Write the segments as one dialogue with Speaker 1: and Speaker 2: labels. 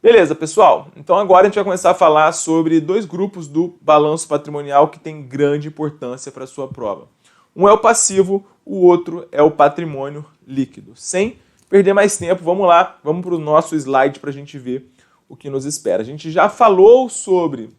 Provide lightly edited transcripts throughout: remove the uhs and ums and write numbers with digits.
Speaker 1: Beleza, pessoal? Então agora a gente vai começar a falar sobre dois grupos do balanço patrimonial que tem grande importância para a sua prova. Um é o passivo, o outro é o patrimônio líquido. Sem perder mais tempo, vamos lá, vamos para o nosso slide para a gente ver o que nos espera. A gente já falou sobre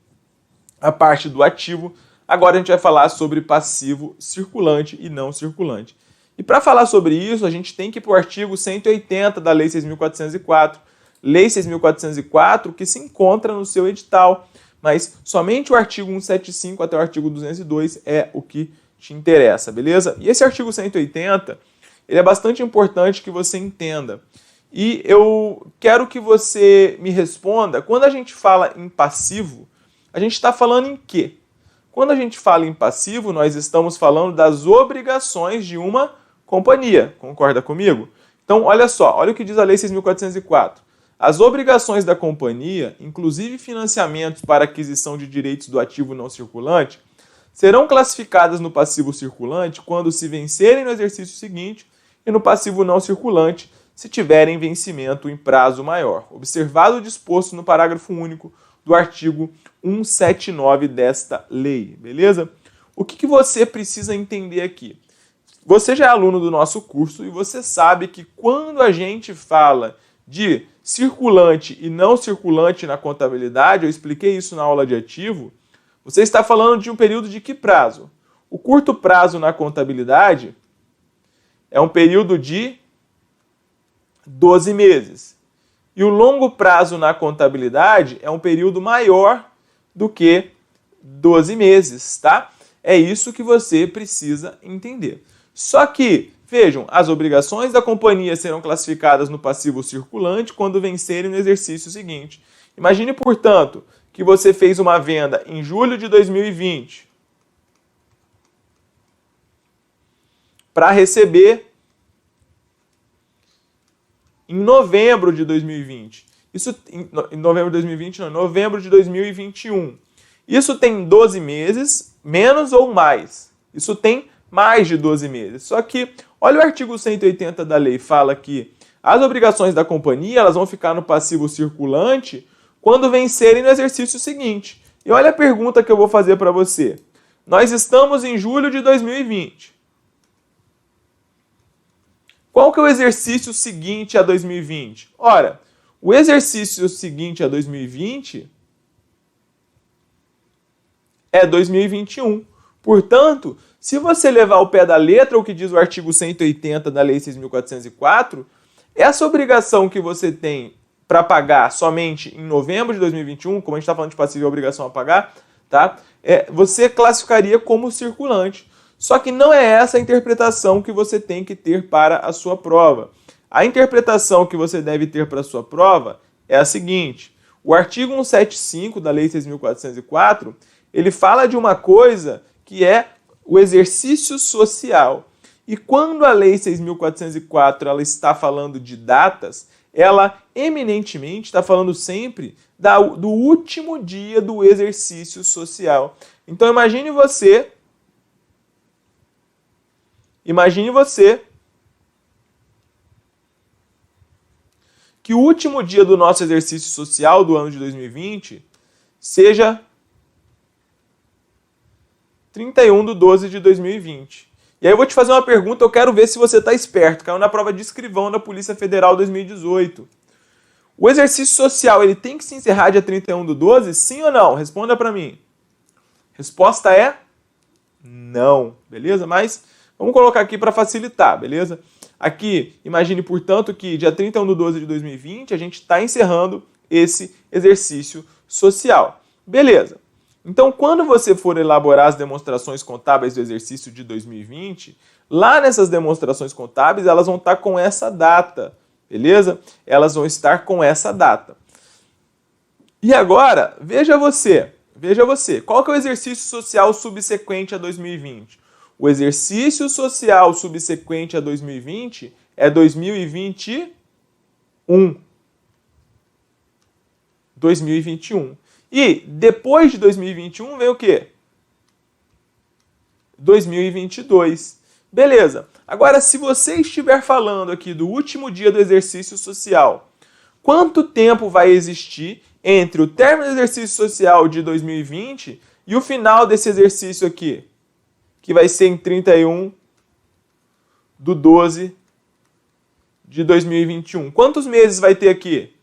Speaker 1: a parte do ativo, agora a gente vai falar sobre passivo circulante e não circulante. E para falar sobre isso, a gente tem que ir para o artigo 180 da Lei 6.404, Lei 6.404, que se encontra no seu edital, mas somente o artigo 175 até o artigo 202 é o que te interessa, beleza? E esse artigo 180, ele é bastante importante que você entenda. E eu quero que você me responda, quando a gente fala em passivo, a gente está falando em quê? Quando a gente fala em passivo, nós estamos falando das obrigações de uma companhia, concorda comigo? Então, olha só, olha o que diz a Lei 6.404. As obrigações da companhia, inclusive financiamentos para aquisição de direitos do ativo não circulante, serão classificadas no passivo circulante quando se vencerem no exercício seguinte e no passivo não circulante se tiverem vencimento em prazo maior, observado o disposto no parágrafo único do artigo 179 desta lei, beleza? O que você precisa entender aqui? Você já é aluno do nosso curso e você sabe que quando a gente fala de circulante e não circulante na contabilidade, eu expliquei isso na aula de ativo, você está falando de um período de que prazo? O curto prazo na contabilidade é um período de 12 meses. E o longo prazo na contabilidade é um período maior do que 12 meses, tá? É isso que você precisa entender. Só que, vejam, as obrigações da companhia serão classificadas no passivo circulante quando vencerem no exercício seguinte. Imagine, portanto, que você fez uma venda em julho de 2020 para receber em novembro de 2020. Isso em novembro de 2020, não, em novembro de 2021. Isso tem 12 meses, menos ou mais. Isso tem mais de 12 meses. Só que, olha o artigo 180 da lei, fala que as obrigações da companhia elas vão ficar no passivo circulante quando vencerem no exercício seguinte. E olha a pergunta que eu vou fazer para você. Nós estamos em julho de 2020. Qual que é o exercício seguinte a 2020? Ora, o exercício seguinte a 2020 é 2021. Portanto, se você levar ao pé da letra o que diz o artigo 180 da Lei 6.404, essa obrigação que você tem para pagar somente em novembro de 2021, como a gente está falando de passivo e obrigação a pagar, tá? Você classificaria como circulante. Só que não é essa a interpretação que você tem que ter para a sua prova. A interpretação que você deve ter para a sua prova é a seguinte: o artigo 175 da Lei 6.404, ele fala de uma coisa que é o exercício social. E quando a Lei 6.404 ela está falando de datas, ela eminentemente está falando sempre do último dia do exercício social. Então imagine você que o último dia do nosso exercício social do ano de 2020 seja 31/12 de 2020. E aí eu vou te fazer uma pergunta, eu quero ver se você está esperto. Caiu na prova de escrivão da Polícia Federal 2018. O exercício social ele tem que se encerrar dia 31/12? Sim ou não? Responda para mim. Resposta é não, beleza? Mas vamos colocar aqui para facilitar, beleza? Aqui, imagine, portanto, que dia 31/12 de 2020 a gente está encerrando esse exercício social. Beleza. Então, quando você for elaborar as demonstrações contábeis do exercício de 2020, lá nessas demonstrações contábeis, elas vão estar com essa data, beleza? Elas vão estar com essa data. E agora, veja você, qual que é o exercício social subsequente a 2020? O exercício social subsequente a 2020 é 2021. 2021. E depois de 2021 vem o quê? 2022. Beleza. Agora, se você estiver falando aqui do último dia do exercício social, quanto tempo vai existir entre o término do exercício social de 2020 e o final desse exercício aqui, que vai ser em 31/12 de 2021. Quantos meses vai ter aqui?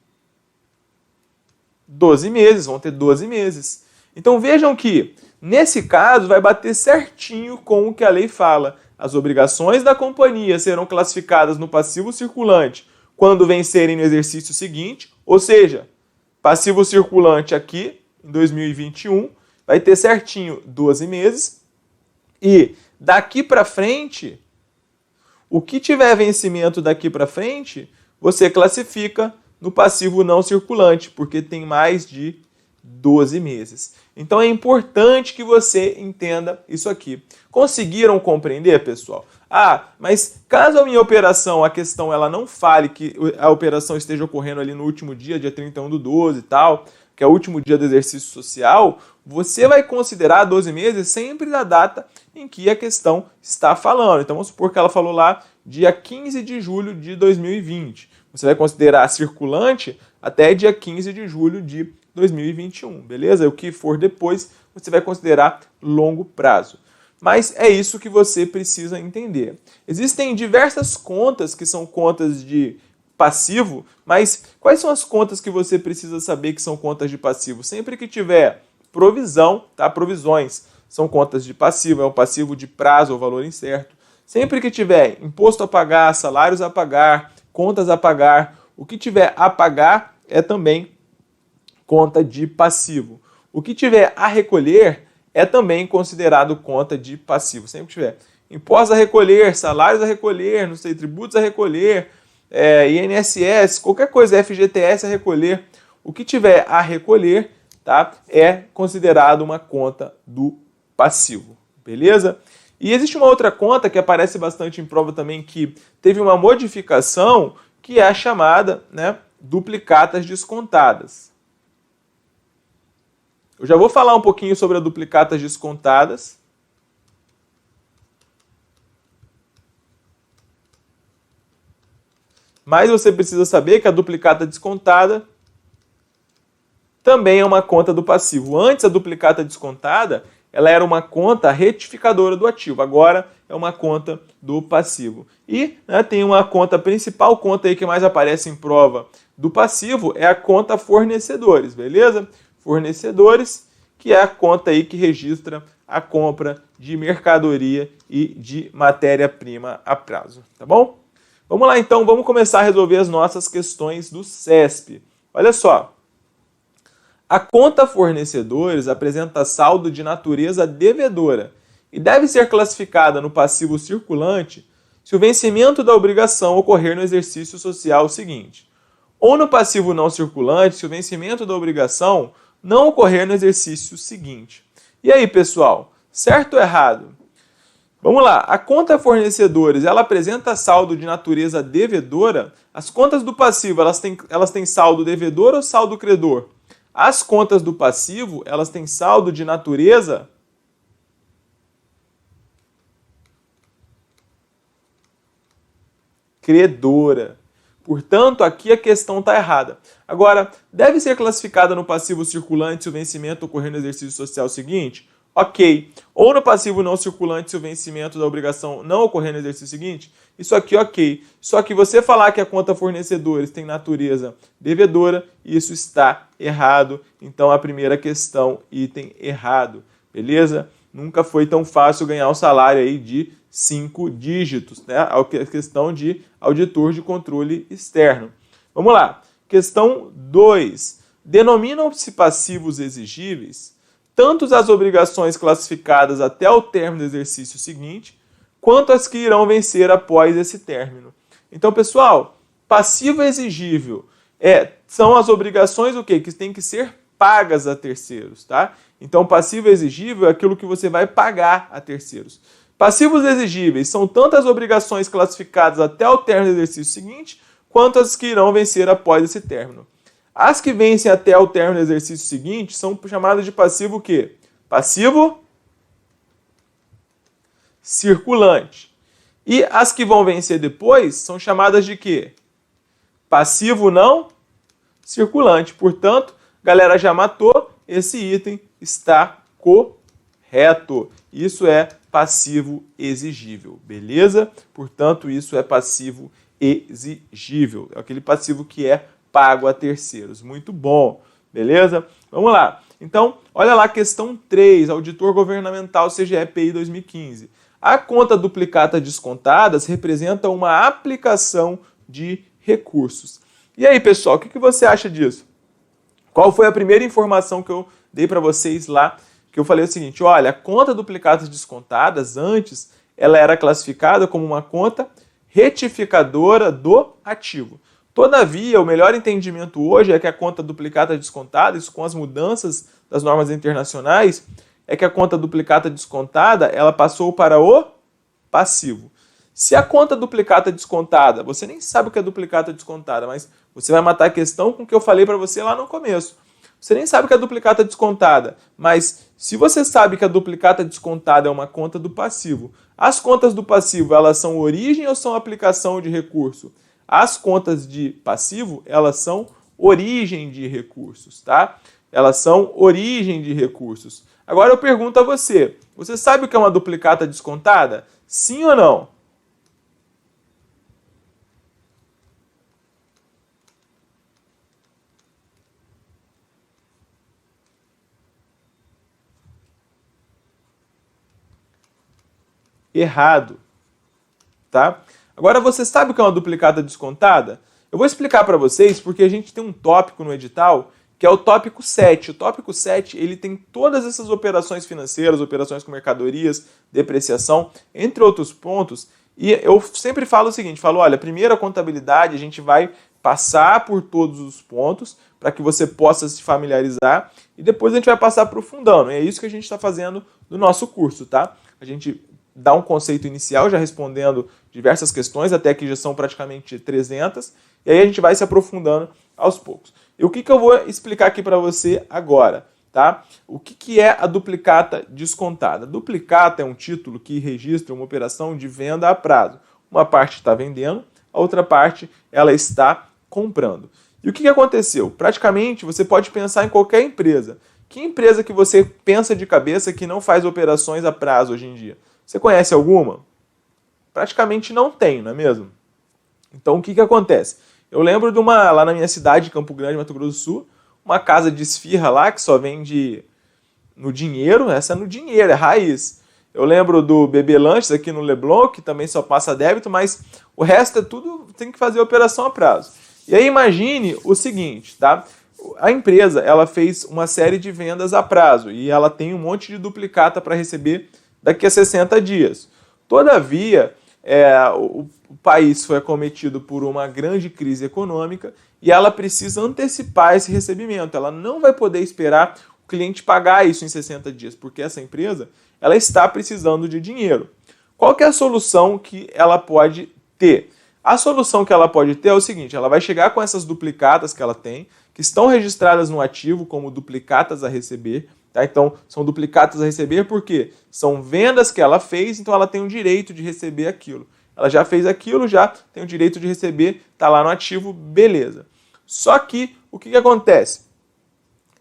Speaker 1: 12 meses, vão ter 12 meses. Então vejam que, nesse caso, vai bater certinho com o que a lei fala. As obrigações da companhia serão classificadas no passivo circulante quando vencerem no exercício seguinte, ou seja, passivo circulante aqui, em 2021, vai ter certinho 12 meses. E daqui para frente, o que tiver vencimento daqui para frente, você classifica no passivo não circulante, porque tem mais de 12 meses. Então é importante que você entenda isso aqui. Conseguiram compreender, pessoal? Mas caso a minha operação, a questão ela não fale que a operação esteja ocorrendo ali no último dia 31/12 e tal, que é o último dia do exercício social, você vai considerar 12 meses sempre da data em que a questão está falando. Então vamos supor que ela falou lá dia 15 de julho de 2020. Você vai considerar circulante até dia 15 de julho de 2021, beleza? O que for depois, você vai considerar longo prazo. Mas é isso que você precisa entender. Existem diversas contas que são contas de passivo, mas quais são as contas que você precisa saber que são contas de passivo? Sempre que tiver provisão, tá? Provisões são contas de passivo, é um passivo de prazo ou valor incerto. Sempre que tiver imposto a pagar, salários a pagar, contas a pagar, o que tiver a pagar é também conta de passivo. O que tiver a recolher é também considerado conta de passivo. Sempre que tiver impostos a recolher, salários a recolher, não sei, tributos a recolher, INSS, qualquer coisa, FGTS a recolher, o que tiver a recolher, tá, é considerado uma conta do passivo, beleza? E existe uma outra conta que aparece bastante em prova também, que teve uma modificação, que é a chamada, né, duplicatas descontadas. Eu já vou falar um pouquinho sobre a duplicatas descontadas. Mas você precisa saber que a duplicata descontada também é uma conta do passivo. Antes, a duplicata descontada, ela era uma conta retificadora do ativo. Agora, é uma conta do passivo. E, né, tem uma conta principal, conta aí que mais aparece em prova do passivo, é a conta fornecedores, beleza? Fornecedores, que é a conta aí que registra a compra de mercadoria e de matéria-prima a prazo, tá bom? Vamos lá então, vamos começar a resolver as nossas questões do CESP. Olha só, a conta fornecedores apresenta saldo de natureza devedora e deve ser classificada no passivo circulante se o vencimento da obrigação ocorrer no exercício social seguinte, ou no passivo não circulante se o vencimento da obrigação não ocorrer no exercício seguinte. E aí, pessoal, certo ou errado? Vamos lá, a conta fornecedores, ela apresenta saldo de natureza devedora? As contas do passivo, elas têm saldo devedor ou saldo credor? As contas do passivo, elas têm saldo de natureza credora. Portanto, aqui a questão está errada. Agora, deve ser classificada no passivo circulante se o vencimento ocorrer no exercício social seguinte? Ok. Ou no passivo não circulante se o vencimento da obrigação não ocorrer no exercício seguinte? Isso aqui ok. Só que você falar que a conta fornecedores tem natureza devedora, isso está errado. Então, a primeira questão, item errado. Beleza? Nunca foi tão fácil ganhar um salário aí de 5 dígitos, né? A questão de auditor de controle externo. Vamos lá. Questão 2. Denominam-se passivos exigíveis tanto as obrigações classificadas até o término do exercício seguinte, quanto as que irão vencer após esse término. Então, pessoal, passivo exigível são as obrigações o quê? Que têm que ser pagas a terceiros, tá? Então, passivo exigível é aquilo que você vai pagar a terceiros. Passivos exigíveis são tanto as obrigações classificadas até o término do exercício seguinte, quanto as que irão vencer após esse término. As que vencem até o término do exercício seguinte são chamadas de passivo o quê? Passivo circulante. E as que vão vencer depois são chamadas de quê? Passivo não circulante. Portanto, a galera já matou, esse item está correto. Isso é passivo exigível, beleza? Portanto, isso é passivo exigível. É aquele passivo que é pago a terceiros. Muito bom, beleza? Vamos lá. Então, olha lá a questão 3, auditor governamental CGE-PI 2015. A conta duplicata descontadas representa uma aplicação de recursos. E aí, pessoal, o que você acha disso? Qual foi a primeira informação que eu dei para vocês lá? Que eu falei o seguinte, olha, a conta duplicatas descontadas, antes, ela era classificada como uma conta retificadora do ativo. Todavia, o melhor entendimento hoje é que a conta duplicata descontada, isso com as mudanças das normas internacionais, é que a conta duplicata descontada, ela passou para o passivo. Se a conta duplicata descontada, você nem sabe o que é duplicata descontada, mas você vai matar a questão com o que eu falei para você lá no começo. Você nem sabe o que é duplicata descontada, mas se você sabe que a duplicata descontada é uma conta do passivo, as contas do passivo, elas são origem ou são aplicação de recurso? As contas de passivo, elas são origem de recursos, tá? Elas são origem de recursos. Agora eu pergunto a você, você sabe o que é uma duplicata descontada? Sim ou não? Errado, tá? Agora você sabe o que é uma duplicata descontada? Eu vou explicar para vocês porque a gente tem um tópico no edital que é o tópico 7. O tópico 7, ele tem todas essas operações financeiras, operações com mercadorias, depreciação, entre outros pontos. E eu sempre falo o seguinte, falo, olha, primeiro a contabilidade, a gente vai passar por todos os pontos para que você possa se familiarizar e depois a gente vai passar para o fundão. E é isso que a gente está fazendo no nosso curso, tá? A gente dá um conceito inicial, já respondendo diversas questões, até aqui já são praticamente 300, e aí a gente vai se aprofundando aos poucos. E o que eu vou explicar aqui para você agora, tá? O que é a duplicata descontada? Duplicata é um título que registra uma operação de venda a prazo. Uma parte está vendendo, a outra parte ela está comprando. E o que aconteceu? Praticamente você pode pensar em qualquer empresa. Que empresa que você pensa de cabeça que não faz operações a prazo hoje em dia? Você conhece alguma? Praticamente não tem, não é mesmo? Então o que acontece? Eu lembro de uma, lá na minha cidade, Campo Grande, Mato Grosso do Sul, uma casa de esfirra lá que só vende no dinheiro, essa é no dinheiro, é raiz. Eu lembro do BB Lanches aqui no Leblon, que também só passa débito, mas o resto é tudo, tem que fazer operação a prazo. E aí imagine o seguinte, tá? A empresa, ela fez uma série de vendas a prazo e ela tem um monte de duplicata para receber daqui a 60 dias. Todavia, o país foi acometido por uma grande crise econômica e ela precisa antecipar esse recebimento. Ela não vai poder esperar o cliente pagar isso em 60 dias, porque essa empresa ela está precisando de dinheiro. Qual que é a solução que ela pode ter? A solução que ela pode ter é o seguinte, ela vai chegar com essas duplicatas que ela tem, que estão registradas no ativo como duplicatas a receber, tá? Então, são duplicatas a receber porque são vendas que ela fez, então ela tem o direito de receber aquilo. Ela já fez aquilo, já tem o direito de receber, está lá no ativo, beleza. Só que, o que acontece?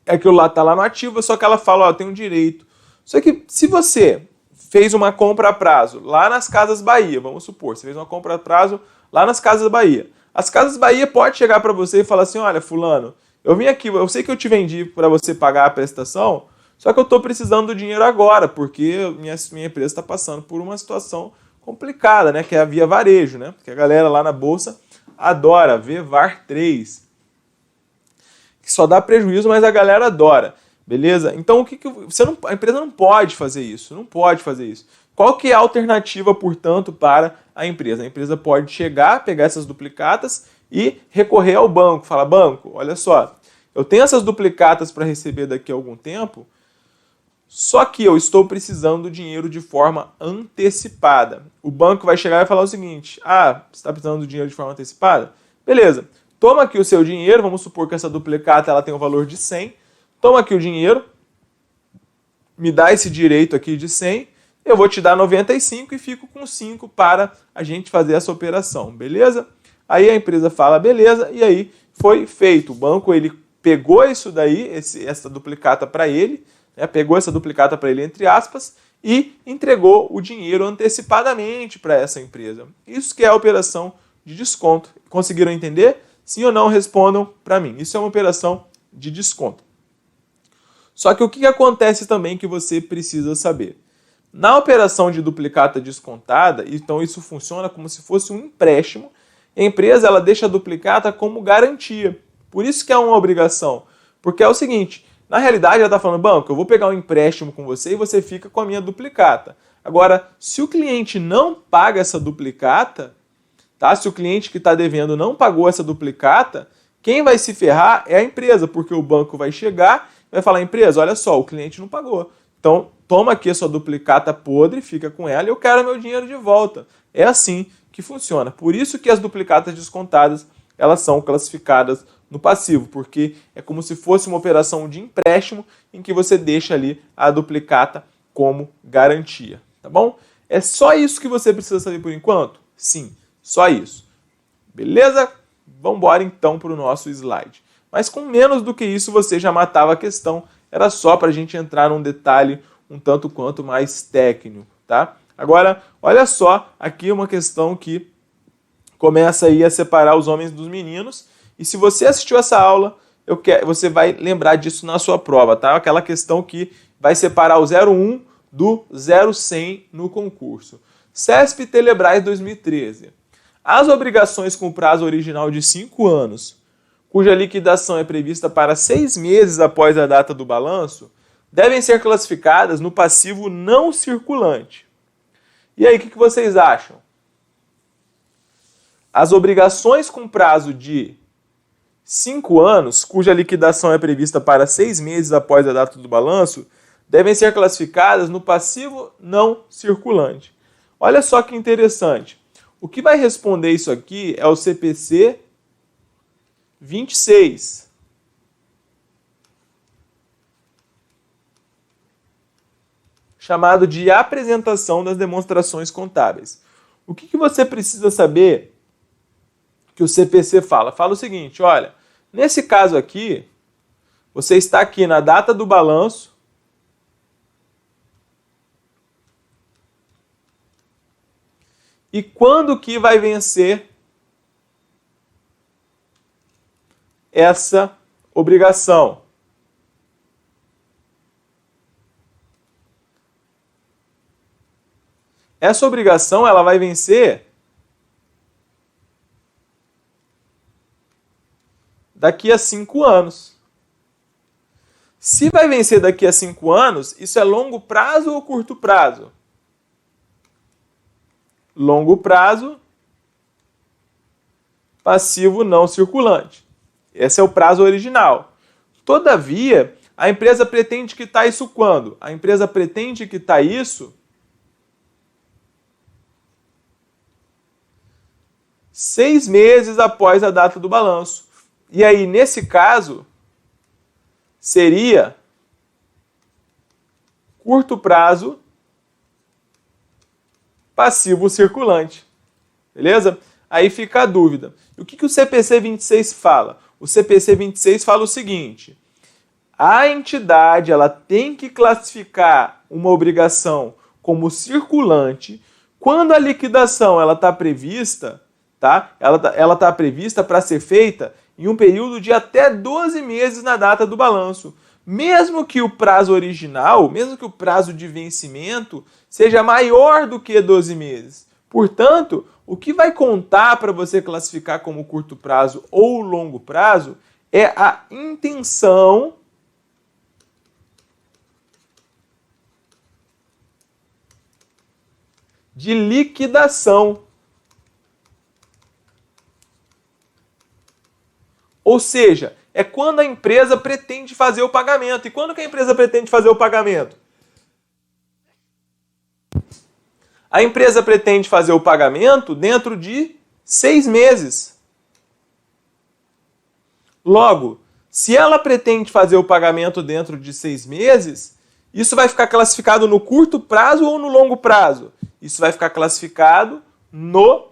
Speaker 1: Aquilo lá está lá no ativo, só que ela fala, ó, eu tenho um direito. Só que, se você fez uma compra a prazo lá nas Casas Bahia, vamos supor, você fez uma compra a prazo lá nas Casas Bahia. As Casas Bahia pode chegar para você e falar assim, olha, fulano, eu vim aqui, eu sei que eu te vendi para você pagar a prestação, só que eu estou precisando do dinheiro agora, porque minha empresa está passando por uma situação complicada, né? Que é a via varejo, né? Que a galera lá na bolsa adora ver VAR 3. Que só dá prejuízo, mas a galera adora. Beleza? Então a empresa não pode fazer isso. Não pode fazer isso. Qual que é a alternativa, portanto, para a empresa? A empresa pode chegar, pegar essas duplicatas e recorrer ao banco. Fala, banco, olha só, eu tenho essas duplicatas para receber daqui a algum tempo, só que eu estou precisando do dinheiro de forma antecipada. O banco vai chegar e falar o seguinte, você está precisando do dinheiro de forma antecipada? Beleza, toma aqui o seu dinheiro, vamos supor que essa duplicata ela tem um valor de 100, toma aqui o dinheiro, me dá esse direito aqui de 100, eu vou te dar 95 e fico com 5 para a gente fazer essa operação, beleza? Aí a empresa fala, beleza, e aí foi feito? O banco ele pegou isso daí, essa duplicata para ele, né, pegou essa duplicata para ele, entre aspas, e entregou o dinheiro antecipadamente para essa empresa. Isso que é a operação de desconto. Conseguiram entender? Sim ou não? Respondam para mim. Isso é uma operação de desconto. Só que o que acontece também que você precisa saber? Na operação de duplicata descontada, então isso funciona como se fosse um empréstimo. A empresa ela deixa a duplicata como garantia. Por isso que é uma obrigação. Porque é o seguinte, na realidade ela está falando, banco, eu vou pegar um empréstimo com você e você fica com a minha duplicata. Agora, se o cliente não paga essa duplicata, tá? Se o cliente que está devendo não pagou essa duplicata, quem vai se ferrar é a empresa, porque o banco vai chegar e vai falar, empresa, olha só, o cliente não pagou. Então, toma aqui a sua duplicata podre, fica com ela e eu quero meu dinheiro de volta. É assim que funciona. Por isso que as duplicatas descontadas, elas são classificadas no passivo, porque é como se fosse uma operação de empréstimo em que você deixa ali a duplicata como garantia, tá bom? É só isso que você precisa saber por enquanto? Sim, só isso. Beleza? Vamos embora então para o nosso slide. Mas com menos do que isso você já matava a questão, era só para a gente entrar num detalhe um tanto quanto mais técnico, tá? Agora, olha só, aqui uma questão que começa aí a separar os homens dos meninos. E se você assistiu essa aula, você vai lembrar disso na sua prova, tá? Aquela questão que vai separar o 01 do 0100 no concurso. CESP Telebrás 2013. As obrigações com prazo original de 5 anos, cuja liquidação é prevista para 6 meses após a data do balanço, devem ser classificadas no passivo não circulante. E aí, o que vocês acham? As obrigações com prazo de 5 anos, cuja liquidação é prevista para 6 meses após a data do balanço, devem ser classificadas no passivo não circulante. Olha só que interessante. O que vai responder isso aqui é o CPC 26. Chamado de apresentação das demonstrações contábeis. O que você precisa saber que o CPC fala? Fala o seguinte, olha, nesse caso aqui, você está aqui na data do balanço, e quando que vai vencer essa obrigação? Essa obrigação ela vai vencer daqui a 5 anos. Se vai vencer daqui a 5 anos, isso é longo prazo ou curto prazo? Longo prazo, passivo não circulante. Esse é o prazo original. Todavia, a empresa pretende quitar isso quando? A empresa pretende quitar isso 6 meses após a data do balanço. E aí, nesse caso, seria curto prazo, passivo circulante. Beleza? Aí fica a dúvida. E o que o CPC 26 fala? O CPC 26 fala o seguinte: a entidade ela tem que classificar uma obrigação como circulante quando a liquidação ela está prevista, tá? Ela está prevista para ser feita em um período de até 12 meses na data do balanço. Mesmo que o prazo original, mesmo que o prazo de vencimento seja maior do que 12 meses. Portanto, o que vai contar para você classificar como curto prazo ou longo prazo é a intenção de liquidação. Ou seja, é quando a empresa pretende fazer o pagamento. E quando que a empresa pretende fazer o pagamento? A empresa pretende fazer o pagamento dentro de 6 meses. Logo, se ela pretende fazer o pagamento dentro de 6 meses, isso vai ficar classificado no curto prazo ou no longo prazo? Isso vai ficar classificado no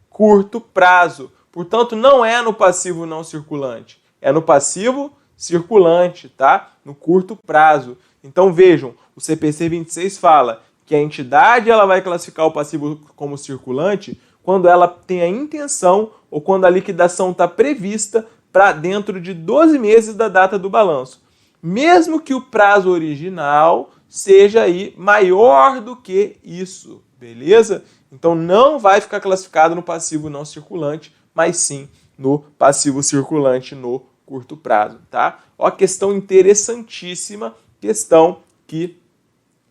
Speaker 1: curto prazo. Portanto, não é no passivo não circulante, é no passivo circulante, tá? No curto prazo. Então vejam, o CPC 26 fala que a entidade ela vai classificar o passivo como circulante quando ela tem a intenção ou quando a liquidação está prevista para dentro de 12 meses da data do balanço. Mesmo que o prazo original seja aí maior do que isso, beleza? Então não vai ficar classificado no passivo não circulante, mas sim no passivo circulante no curto prazo, tá? Ó, questão interessantíssima, questão que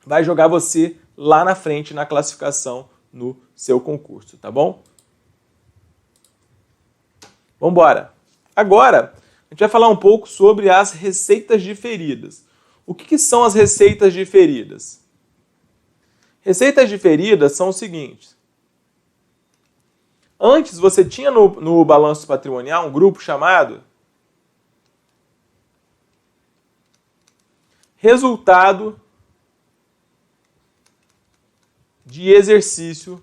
Speaker 1: vai jogar você lá na frente na classificação no seu concurso, tá bom? Vamos embora. Agora, a gente vai falar um pouco sobre as receitas diferidas. O que são as receitas diferidas? Receitas diferidas são o seguinte. Antes, você tinha no balanço patrimonial um grupo chamado resultado de exercício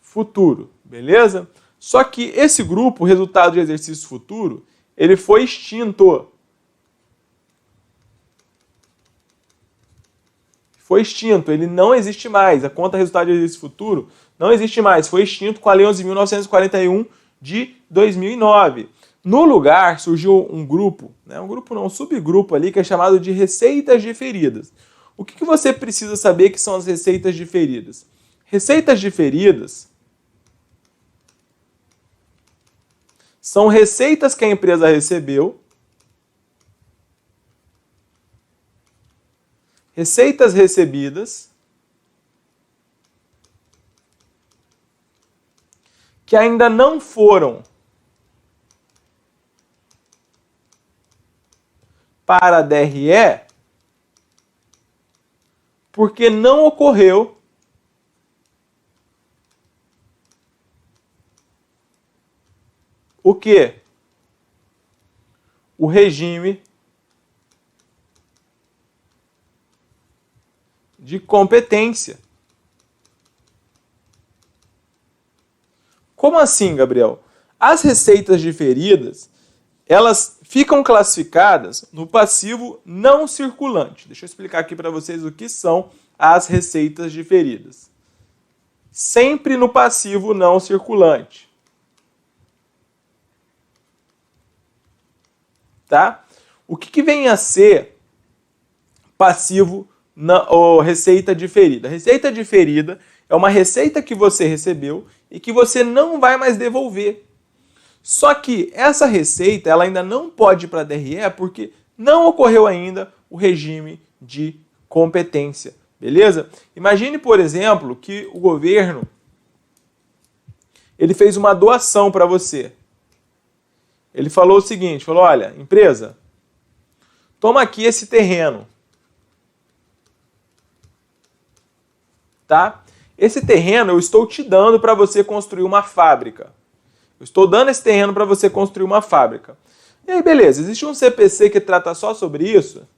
Speaker 1: futuro, beleza? Só que esse grupo, resultado de exercício futuro, ele foi extinto. Foi extinto, ele não existe mais. A conta resultado de exercício futuro não existe mais. Foi extinto com a Lei 11.941 de 2009. No lugar, surgiu um grupo, um subgrupo ali, que é chamado de receitas diferidas. O que você precisa saber que são as receitas diferidas? Receitas diferidas são receitas que a empresa recebeu, receitas recebidas, que ainda não foram para a DRE, porque não ocorreu o quê? O regime de competência. Como assim, Gabriel? As receitas diferidas, elas ficam classificadas no passivo não circulante. Deixa eu explicar aqui para vocês o que são as receitas diferidas. Sempre no passivo não circulante. Tá? O que vem a ser passivo ou receita diferida? Receita diferida é uma receita que você recebeu e que você não vai mais devolver. Só que essa receita ela ainda não pode ir para a DRE porque não ocorreu ainda o regime de competência. Beleza? Imagine, por exemplo, que o governo ele fez uma doação para você. Ele falou o seguinte, falou, olha, empresa, toma aqui esse terreno. Tá? Esse terreno eu estou te dando para você construir uma fábrica. Eu estou dando esse terreno para você construir uma fábrica. E aí, beleza, existe um CPC que trata só sobre isso,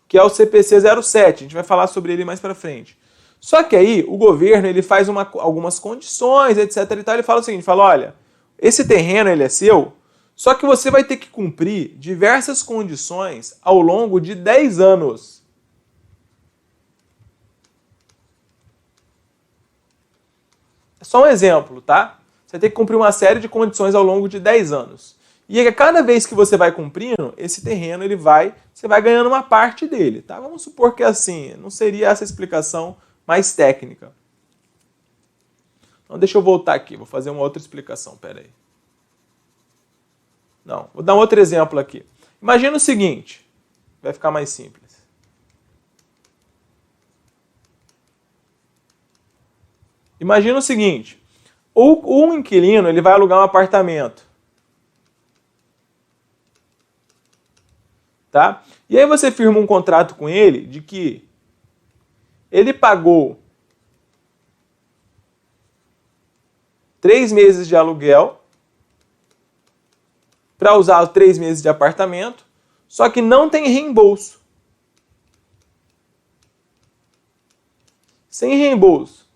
Speaker 1: que é o CPC 07. A gente vai falar sobre ele mais para frente. Só que aí o governo ele faz algumas condições, etc. E tal, ele fala o seguinte, fala, olha, esse terreno ele é seu, só que você vai ter que cumprir diversas condições ao longo de 10 anos. É só um exemplo, tá? Você tem que cumprir uma série de condições ao longo de 10 anos. E a cada vez que você vai cumprindo, esse terreno você vai ganhando uma parte dele, tá? Vamos supor que assim, não seria essa a explicação mais técnica. Então deixa eu voltar aqui, vou fazer uma outra explicação, peraí. Não, vou dar um outro exemplo aqui. Imagina o seguinte, vai ficar mais simples. Imagina o seguinte, um inquilino ele vai alugar um apartamento. Tá? E aí você firma um contrato com ele de que ele pagou 3 meses de aluguel para usar os 3 meses de apartamento, só que não tem reembolso. Sem reembolso.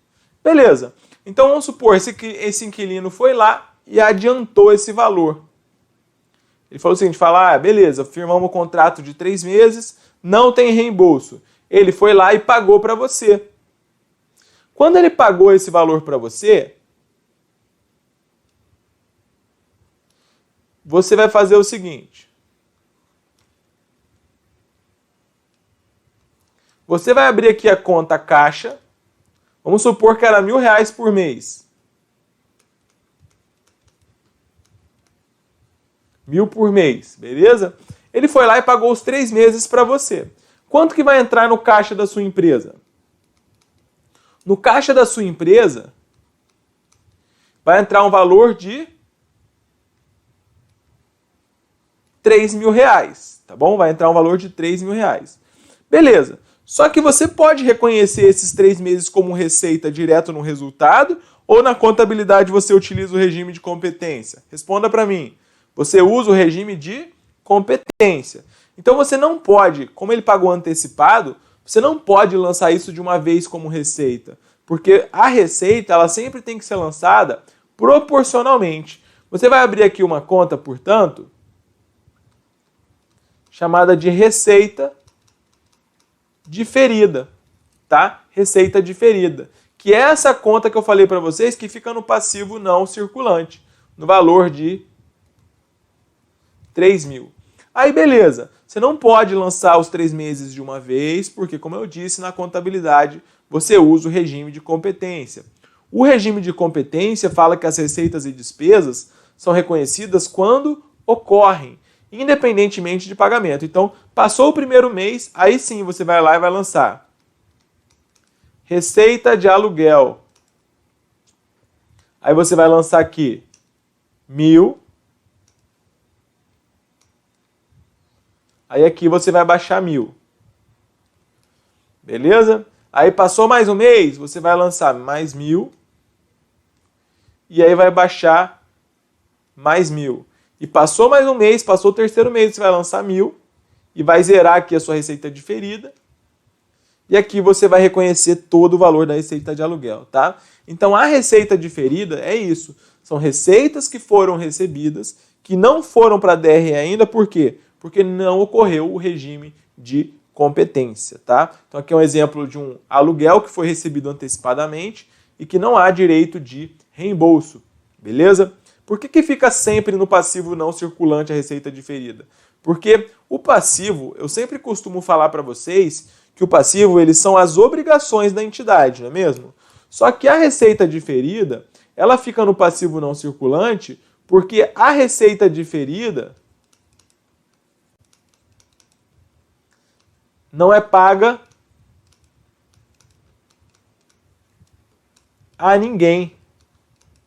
Speaker 1: Beleza. Então vamos supor que esse inquilino foi lá e adiantou esse valor. Ele falou o seguinte, beleza, firmamos um contrato de 3 meses, não tem reembolso. Ele foi lá e pagou para você. Quando ele pagou esse valor para você, você vai fazer o seguinte. Você vai abrir aqui a conta caixa. Vamos supor que era R$1.000 por mês. 1.000 por mês, beleza? Ele foi lá e pagou os 3 meses para você. Quanto que vai entrar no caixa da sua empresa? No caixa da sua empresa, vai entrar um valor de R$3.000, tá bom? Vai entrar um valor de R$3.000. Beleza. Só que você pode reconhecer esses 3 meses como receita direto no resultado ou na contabilidade você utiliza o regime de competência? Responda para mim. Você usa o regime de competência. Então você não pode, como ele pagou antecipado, você não pode lançar isso de uma vez como receita. Porque a receita ela sempre tem que ser lançada proporcionalmente. Você vai abrir aqui uma conta, portanto, chamada de receita diferida, tá? Receita diferida, que é essa conta que eu falei para vocês que fica no passivo não circulante, no valor de 3.000. Aí beleza, você não pode lançar os 3 meses de uma vez, porque como eu disse, na contabilidade você usa o regime de competência. O regime de competência fala que as receitas e despesas são reconhecidas quando ocorrem, independentemente de pagamento. Então, passou o primeiro mês, aí sim você vai lá e vai lançar receita de aluguel. Aí você vai lançar aqui 1.000. Aí aqui você vai baixar 1.000. Beleza? Aí passou mais um mês, você vai lançar mais 1.000. E aí vai baixar mais 1.000. E passou mais um mês, passou o terceiro mês, você vai lançar 1.000 e vai zerar aqui a sua receita diferida. E aqui você vai reconhecer todo o valor da receita de aluguel, tá? Então a receita diferida é isso. São receitas que foram recebidas, que não foram para a DRE ainda, por quê? Porque não ocorreu o regime de competência, tá? Então aqui é um exemplo de um aluguel que foi recebido antecipadamente e que não há direito de reembolso, beleza? Por que fica sempre no passivo não circulante a receita diferida? Porque o passivo, eu sempre costumo falar para vocês que o passivo eles são as obrigações da entidade, não é mesmo? Só que a receita diferida, ela fica no passivo não circulante porque a receita diferida não é paga a ninguém,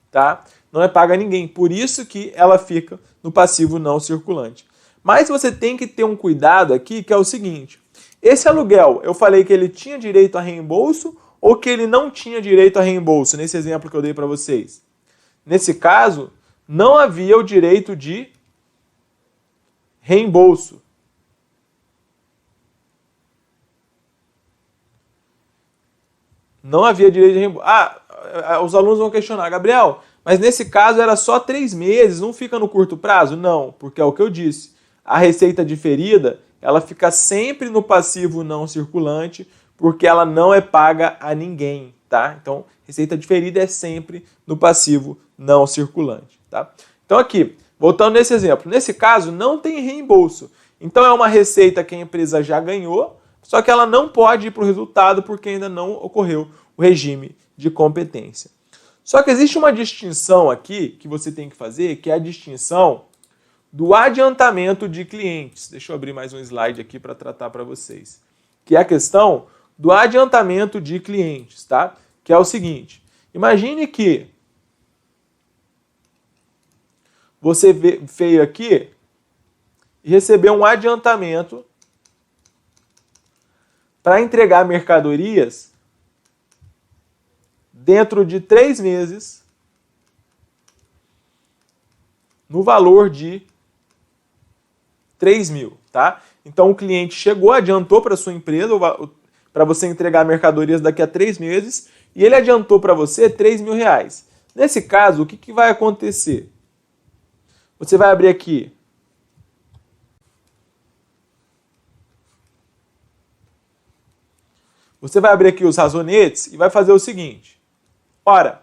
Speaker 1: tá? Não é paga a ninguém, por isso que ela fica no passivo não circulante. Mas você tem que ter um cuidado aqui, que é o seguinte, esse aluguel, eu falei que ele tinha direito a reembolso ou que ele não tinha direito a reembolso, nesse exemplo que eu dei para vocês? Nesse caso, não havia o direito de reembolso. Não havia direito de reembolso. Os alunos vão questionar, Gabriel, mas nesse caso era só 3 meses, não fica no curto prazo? Não, porque é o que eu disse. A receita diferida, ela fica sempre no passivo não circulante, porque ela não é paga a ninguém, tá? Então, receita diferida é sempre no passivo não circulante, tá? Então aqui, voltando nesse exemplo, nesse caso não tem reembolso. Então é uma receita que a empresa já ganhou, só que ela não pode ir para o resultado porque ainda não ocorreu o regime de competência. Só que existe uma distinção aqui que você tem que fazer, que é a distinção do adiantamento de clientes. Deixa eu abrir mais um slide aqui para tratar para vocês. Que é a questão do adiantamento de clientes, tá? Que é o seguinte, imagine que você veio aqui e recebeu um adiantamento para entregar mercadorias dentro de 3 meses no valor de 3.000, tá? Então o cliente chegou, adiantou para sua empresa para você entregar mercadorias daqui a 3 meses e ele adiantou para você R$3.000. Nesse caso, o que vai acontecer? Você vai abrir aqui os razonetes e vai fazer o seguinte. Ora,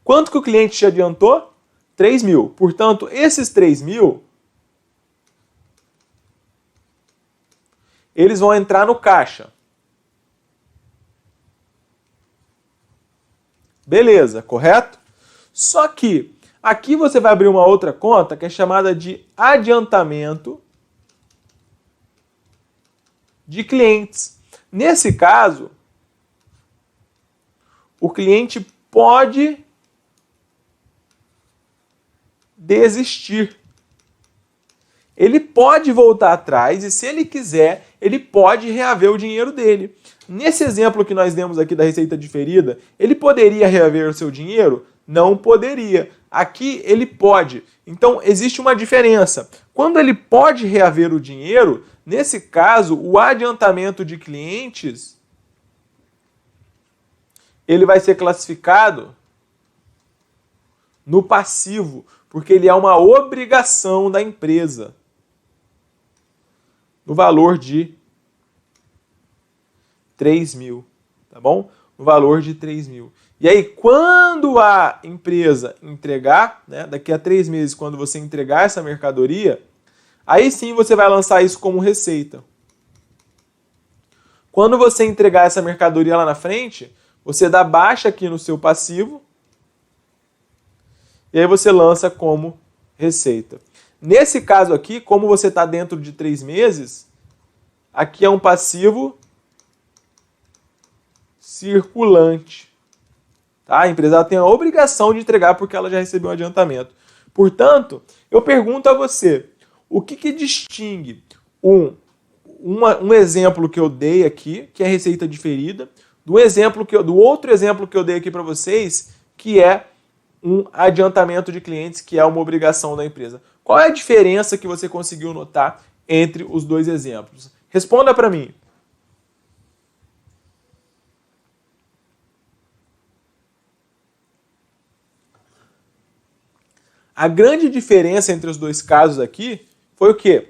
Speaker 1: quanto que o cliente te adiantou? 3.000. Portanto, esses 3.000, eles vão entrar no caixa. Beleza, correto? Só que aqui você vai abrir uma outra conta que é chamada de adiantamento de clientes. Nesse caso, o cliente pode desistir. Ele pode voltar atrás e, se ele quiser, ele pode reaver o dinheiro dele. Nesse exemplo que nós demos aqui da receita diferida, ele poderia reaver o seu dinheiro? Não poderia. Aqui ele pode. Então existe uma diferença. Quando ele pode reaver o dinheiro, nesse caso, o adiantamento de clientes, ele vai ser classificado no passivo, porque ele é uma obrigação da empresa, no valor de 3.000, tá bom? No valor de 3.000. E aí, quando a empresa entregar, né, daqui a 3 meses, quando você entregar essa mercadoria, aí sim você vai lançar isso como receita. Quando você entregar essa mercadoria lá na frente, você dá baixa aqui no seu passivo e aí você lança como receita. Nesse caso aqui, como você está dentro de 3 meses, aqui é um passivo circulante. Tá? A empresa tem a obrigação de entregar porque ela já recebeu um adiantamento. Portanto, eu pergunto a você, o que distingue um exemplo que eu dei aqui, que é receita diferida, do outro exemplo que eu dei aqui para vocês, que é um adiantamento de clientes, que é uma obrigação da empresa? Qual é a diferença que você conseguiu notar entre os dois exemplos? Responda para mim. A grande diferença entre os dois casos aqui foi o quê?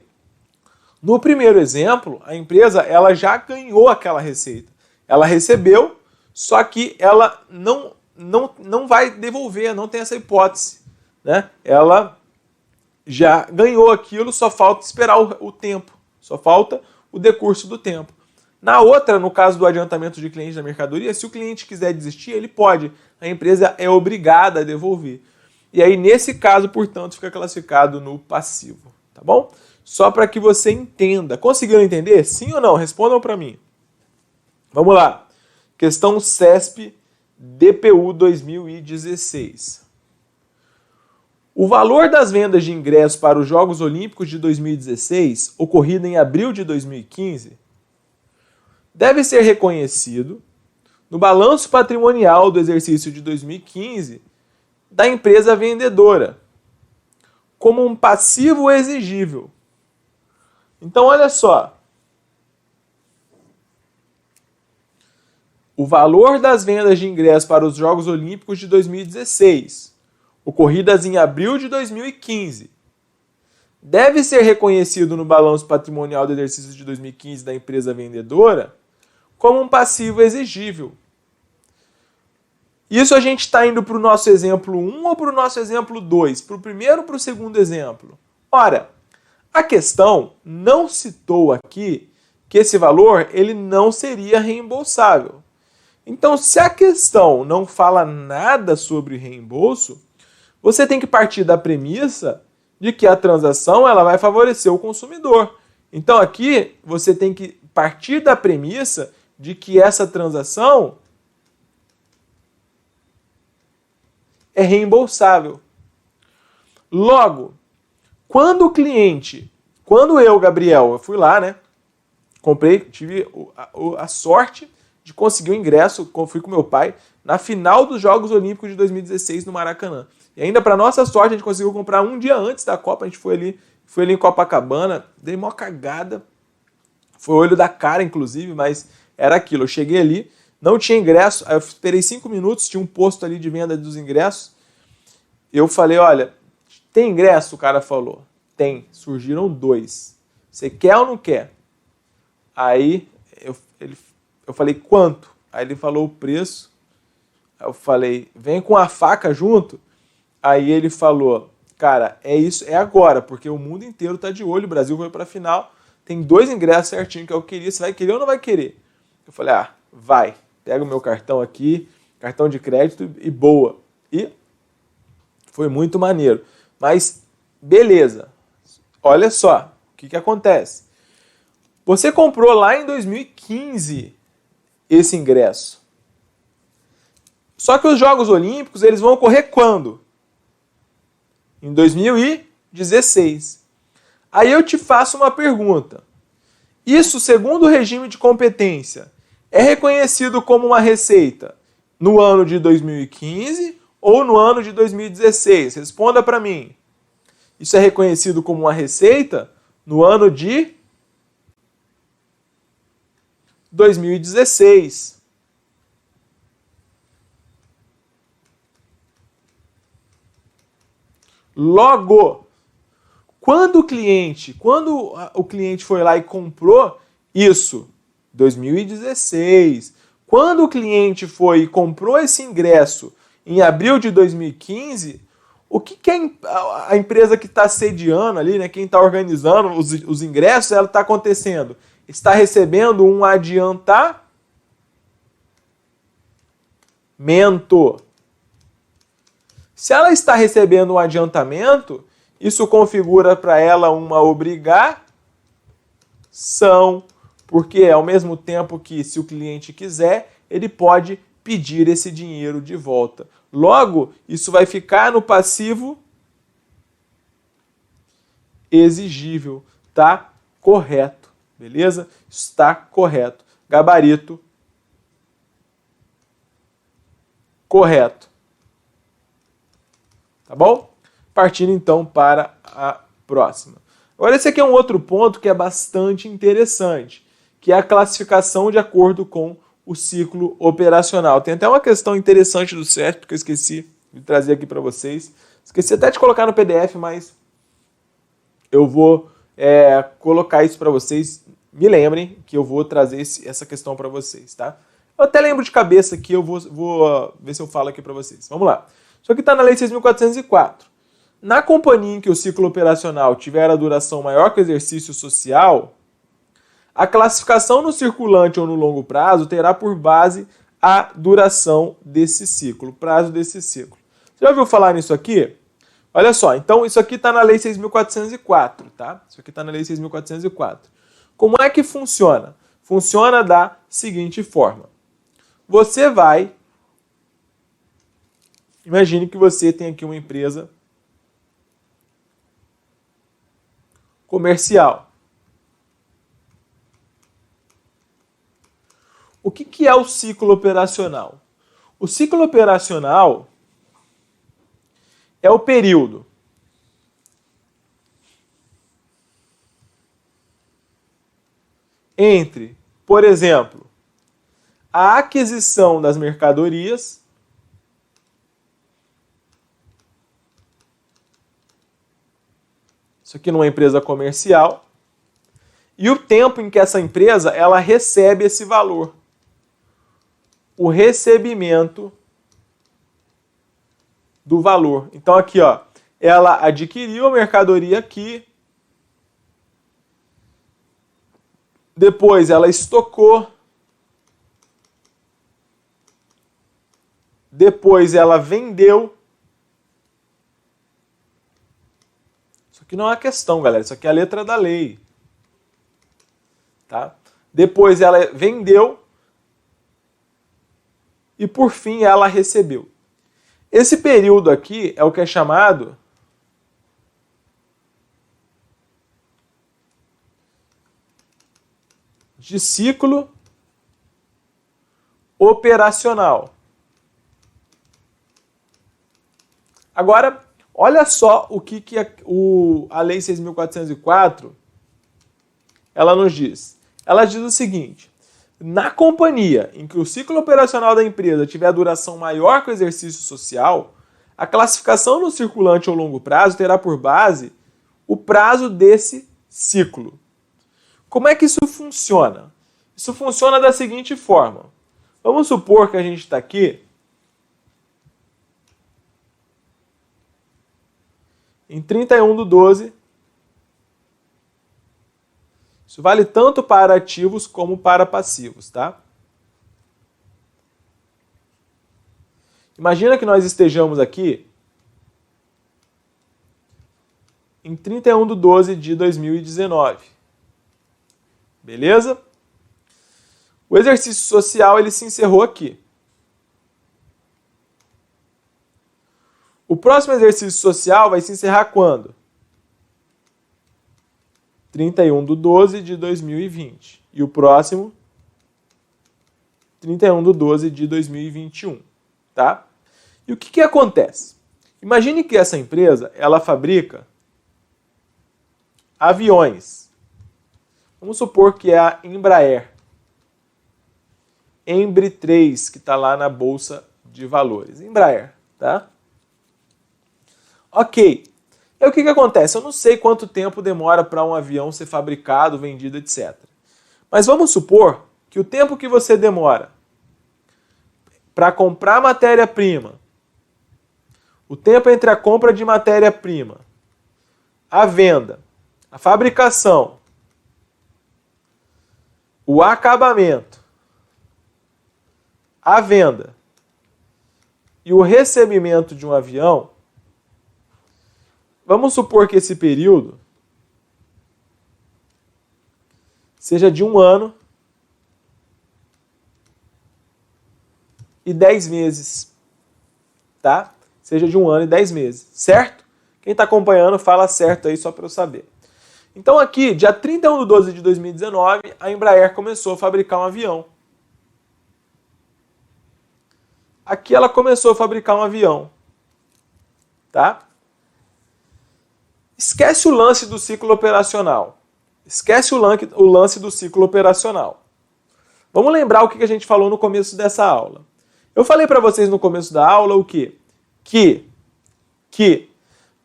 Speaker 1: No primeiro exemplo, a empresa ela já ganhou aquela receita. Ela recebeu, só que ela não vai devolver, não tem essa hipótese, né? Ela já ganhou aquilo, só falta esperar o tempo, só falta o decurso do tempo. Na outra, no caso do adiantamento de cliente da mercadoria, se o cliente quiser desistir, ele pode. A empresa é obrigada a devolver. E aí, nesse caso, portanto, fica classificado no passivo, tá bom? Só para que você entenda. Conseguiram entender? Sim ou não? Respondam para mim. Vamos lá. Questão CESP DPU 2016. O valor das vendas de ingressos para os Jogos Olímpicos de 2016, ocorrido em abril de 2015, deve ser reconhecido no balanço patrimonial do exercício de 2015 da empresa vendedora, como um passivo exigível. Então, olha só. O valor das vendas de ingressos para os Jogos Olímpicos de 2016, ocorridas em abril de 2015, deve ser reconhecido no balanço patrimonial do exercício de 2015 da empresa vendedora como um passivo exigível. Isso a gente está indo para o nosso exemplo 1 ou para o nosso exemplo 2? Para o primeiro ou para o segundo exemplo? Ora, a questão não citou aqui que esse valor ele não seria reembolsável. Então, se a questão não fala nada sobre reembolso, você tem que partir da premissa de que a transação ela vai favorecer o consumidor. Então, aqui você tem que partir da premissa de que essa transação é reembolsável. Logo, quando eu, Gabriel, eu fui lá, né? Comprei, tive a sorte de conseguir o ingresso, fui com meu pai, na final dos Jogos Olímpicos de 2016 no Maracanã. E ainda, para nossa sorte, a gente conseguiu comprar um dia antes da Copa, a gente foi ali em Copacabana, dei uma cagada, foi o olho da cara, inclusive, mas era aquilo. Eu cheguei ali não tinha ingresso, aí eu esperei 5 minutos, tinha um posto ali de venda dos ingressos, eu falei, olha, tem ingresso? O cara falou, tem, surgiram 2, você quer ou não quer? Aí eu falei, quanto? Aí ele falou o preço, aí eu falei, vem com a faca junto? Aí ele falou, cara, é isso, é agora, porque o mundo inteiro tá de olho, o Brasil foi pra final, tem 2 ingressos certinho que eu queria, você vai querer ou não vai querer? Eu falei, vai, pega o meu cartão aqui, cartão de crédito e boa. E foi muito maneiro. Mas, beleza, olha só, o que acontece? Você comprou lá em 2015 esse ingresso. Só que os Jogos Olímpicos, eles vão ocorrer quando? Em 2016. Aí eu te faço uma pergunta. Isso, segundo o regime de competência, é reconhecido como uma receita no ano de 2015 ou no ano de 2016? Responda para mim. Isso é reconhecido como uma receita no ano de 2016. Logo, quando o cliente foi lá e comprou isso, 2016, quando o cliente foi e comprou esse ingresso em abril de 2015, o que a empresa que está sediando ali, né, quem está organizando os ingressos, ela está acontecendo? Está recebendo um adiantamento. Se ela está recebendo um adiantamento, isso configura para ela uma obrigação, porque ao mesmo tempo que, se o cliente quiser, ele pode pedir esse dinheiro de volta. Logo, isso vai ficar no passivo exigível. Tá correto, beleza? Está correto. Gabarito correto. Tá bom? Partindo então para a próxima. Agora esse aqui é um outro ponto que é bastante interessante, que é a classificação de acordo com o ciclo operacional. Tem até uma questão interessante do CESP que eu esqueci de trazer aqui para vocês. Esqueci até de colocar no PDF, mas eu vou colocar isso para vocês. Me lembrem que eu vou trazer essa questão para vocês, tá? Eu até lembro de cabeça aqui, eu vou ver se eu falo aqui para vocês. Vamos lá. Isso aqui está na Lei 6.404. Na companhia em que o ciclo operacional tiver a duração maior que o exercício social, a classificação no circulante ou no longo prazo terá por base a duração desse ciclo, o prazo desse ciclo. Você já ouviu falar nisso aqui? Olha só, então isso aqui está na Lei 6.404, tá? Isso aqui está na Lei 6.404. Como é que funciona? Funciona da seguinte forma. Você vai... Imagine que você tem aqui uma empresa comercial. O que é o ciclo operacional? O ciclo operacional é o período entre, por exemplo, a aquisição das mercadorias isso aqui numa empresa comercial, e o tempo em que essa empresa ela recebe esse valor. O recebimento do valor. Então aqui, ó, ela adquiriu a mercadoria aqui, depois ela estocou, depois ela vendeu. Isso aqui não é uma questão, galera, isso aqui é a letra da lei. Tá? Depois ela vendeu e por fim ela recebeu. Esse período aqui é o que é chamado de ciclo operacional. Agora, olha só o que a Lei 6.404 ela nos diz. Ela diz o seguinte: Na companhia em que o ciclo operacional da empresa tiver a duração maior que o exercício social, a classificação no circulante ou longo prazo terá por base o prazo desse ciclo. Como é que isso funciona? Isso funciona da seguinte forma. Vamos supor que a gente está aqui em 31/12. Isso vale tanto para ativos como para passivos, tá? Imagina que nós estejamos aqui em 31/12 de 2019. Beleza? O exercício social ele se encerrou aqui. O próximo exercício social vai se encerrar quando? 31/12 de 2020. E o próximo, 31/12 de 2021. Tá? E o que acontece? Imagine que essa empresa ela fabrica aviões. Vamos supor que é a Embraer. Embri 3, que está lá na Bolsa de Valores. Embraer, tá? Ok. E o que acontece? Eu não sei quanto tempo demora para um avião ser fabricado, vendido, etc. Mas vamos supor que o tempo que você demora para comprar matéria-prima, o tempo entre a compra de matéria-prima, a venda, a fabricação, o acabamento, a venda e o recebimento de um avião, vamos supor que esse período seja de 1 ano e 10 meses, tá? Seja de 1 ano e 10 meses, certo? Quem está acompanhando, fala certo aí só para eu saber. Então aqui, dia 31/12 de 2019, a Embraer começou a fabricar um avião. Aqui ela começou a fabricar um avião, tá? Esquece o lance do ciclo operacional. Esquece o lance do ciclo operacional. Vamos lembrar o que a gente falou no começo dessa aula. Eu falei para vocês no começo da aula o quê? Que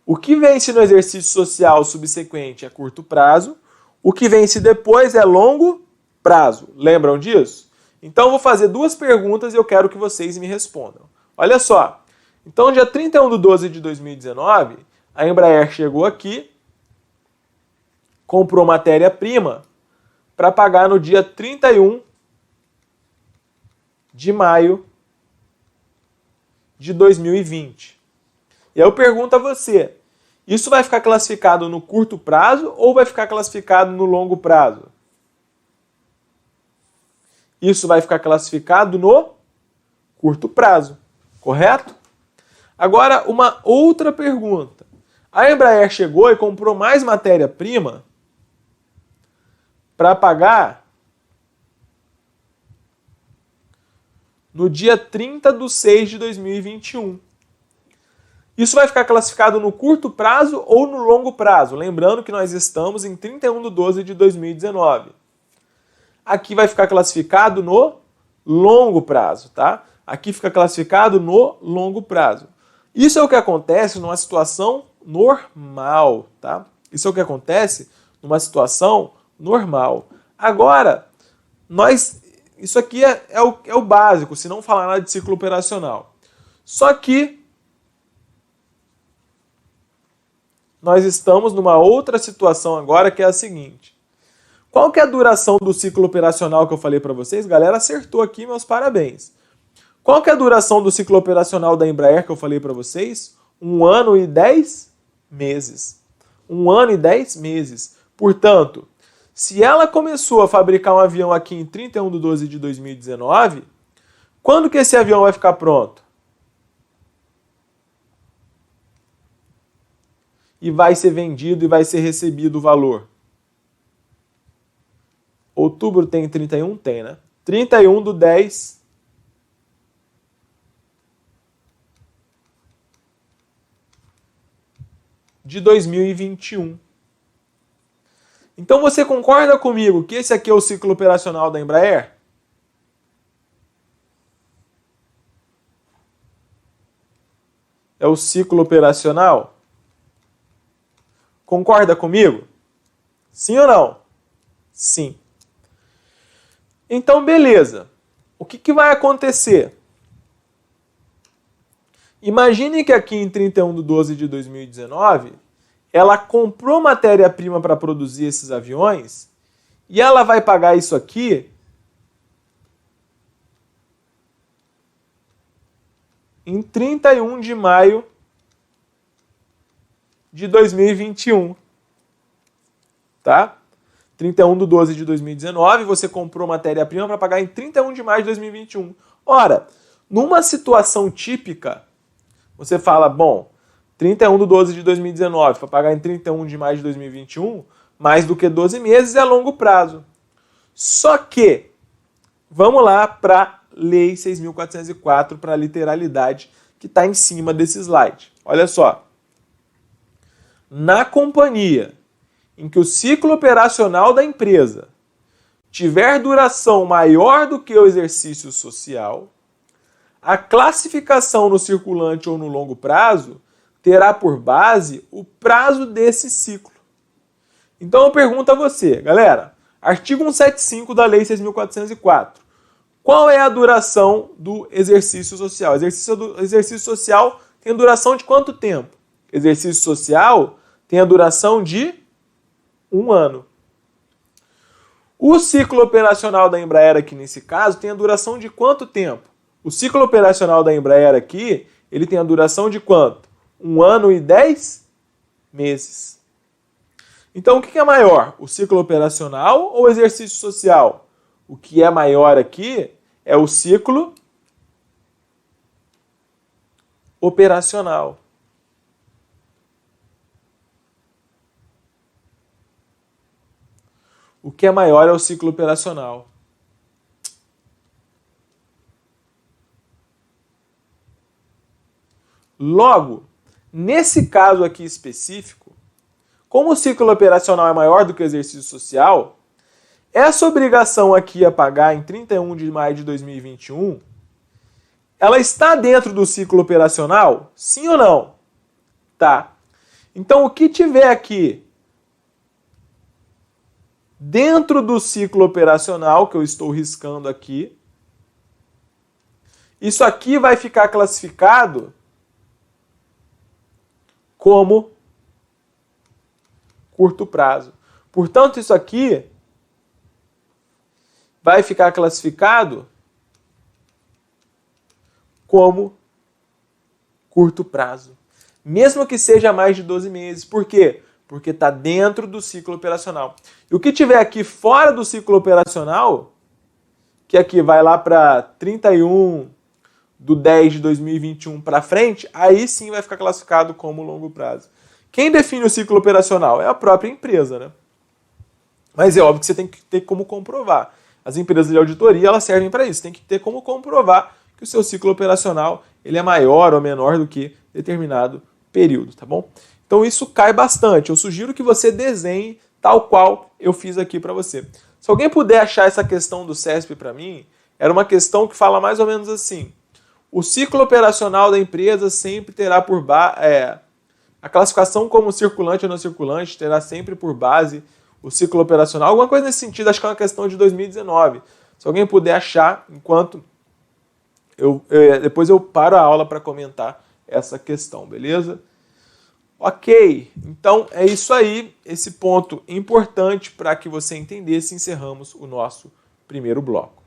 Speaker 1: o que vence no exercício social subsequente é curto prazo, o que vence depois é longo prazo. Lembram disso? Então eu vou fazer 2 perguntas e eu quero que vocês me respondam. Olha só. Então, dia 31/12 de 2019, a Embraer chegou aqui, comprou matéria-prima para pagar no dia 31 de maio de 2020. E aí eu pergunto a você, isso vai ficar classificado no curto prazo ou vai ficar classificado no longo prazo? Isso vai ficar classificado no curto prazo, correto? Agora, uma outra pergunta. A Embraer chegou e comprou mais matéria-prima para pagar no dia 30/6 de 2021. Isso vai ficar classificado no curto prazo ou no longo prazo? Lembrando que nós estamos em 31/12 de 2019. Aqui vai ficar classificado no longo prazo, tá? Aqui fica classificado no longo prazo. Isso é o que acontece numa situação normal, tá? Isso é o que acontece numa situação normal. Agora, isso aqui é o básico, se não falar nada de ciclo operacional. Só que nós estamos numa outra situação agora, que é a seguinte. Qual que é a duração do ciclo operacional que eu falei para vocês? Galera, acertou aqui, meus parabéns. Qual que é a duração do ciclo operacional da Embraer que eu falei para vocês? 1 ano e 10 meses. 1 ano e 10 meses. Portanto, se ela começou a fabricar um avião aqui em 31/12 de 2019, quando que esse avião vai ficar pronto? E vai ser vendido e vai ser recebido o valor? Outubro tem 31? Tem, né? 31/10 de 2021. Então você concorda comigo que esse aqui é o ciclo operacional da Embraer? é o ciclo operacional? Concorda comigo? Sim ou não? Sim. Então, beleza. O que vai acontecer? Imagine que aqui em 31/12/2019, ela comprou matéria-prima para produzir esses aviões e ela vai pagar isso aqui em 31 de maio de 2021. Tá? 31/12/2019, você comprou matéria-prima para pagar em 31 de maio de 2021. Ora, numa situação típica, você fala, bom, 31/12/2019 para pagar em 31 de maio de 2021, mais do que 12 meses é longo prazo. Só que, vamos lá para a Lei 6.404, para a literalidade que está em cima desse slide. Olha só. Na companhia em que o ciclo operacional da empresa tiver duração maior do que o exercício social, a classificação no circulante ou no longo prazo terá por base o prazo desse ciclo. Então eu pergunto a você, galera, artigo 175 da Lei 6.404. Qual é a duração do exercício social? Exercício social tem duração de quanto tempo? Exercício social tem a duração de 1 ano. O ciclo operacional da Embraer aqui, nesse caso, tem a duração de quanto tempo? O ciclo operacional da Embraer aqui, ele tem a duração de quanto? 1 ano e 10 meses. Então, o que é maior? O ciclo operacional ou o exercício social? O que é maior aqui é o ciclo operacional. O que é maior é o ciclo operacional. Logo, nesse caso aqui específico, como o ciclo operacional é maior do que o exercício social, essa obrigação aqui a pagar em 31 de maio de 2021, ela está dentro do ciclo operacional? Sim ou não? Tá. Então, o que tiver aqui dentro do ciclo operacional, que eu estou riscando aqui, isso aqui vai ficar classificado como curto prazo. Portanto, isso aqui vai ficar classificado como curto prazo. Mesmo que seja mais de 12 meses. Por quê? Porque está dentro do ciclo operacional. E o que tiver aqui fora do ciclo operacional, que aqui vai lá para 31/10/2021 para frente, aí sim vai ficar classificado como longo prazo. Quem define o ciclo operacional? É a própria empresa, né? Mas é óbvio que você tem que ter como comprovar. As empresas de auditoria, elas servem para isso. Tem que ter como comprovar que o seu ciclo operacional ele é maior ou menor do que determinado período, tá bom? Então isso cai bastante. Eu sugiro que você desenhe tal qual eu fiz aqui para você. Se alguém puder achar essa questão do CESP para mim, era uma questão que fala mais ou menos assim. O ciclo operacional da empresa sempre terá por base... a classificação como circulante ou não circulante terá sempre por base o ciclo operacional. Alguma coisa nesse sentido, acho que é uma questão de 2019. Se alguém puder achar, enquanto depois eu paro a aula para comentar essa questão, beleza? Ok, então é isso aí, esse ponto importante para que você entendesse, encerramos o nosso primeiro bloco.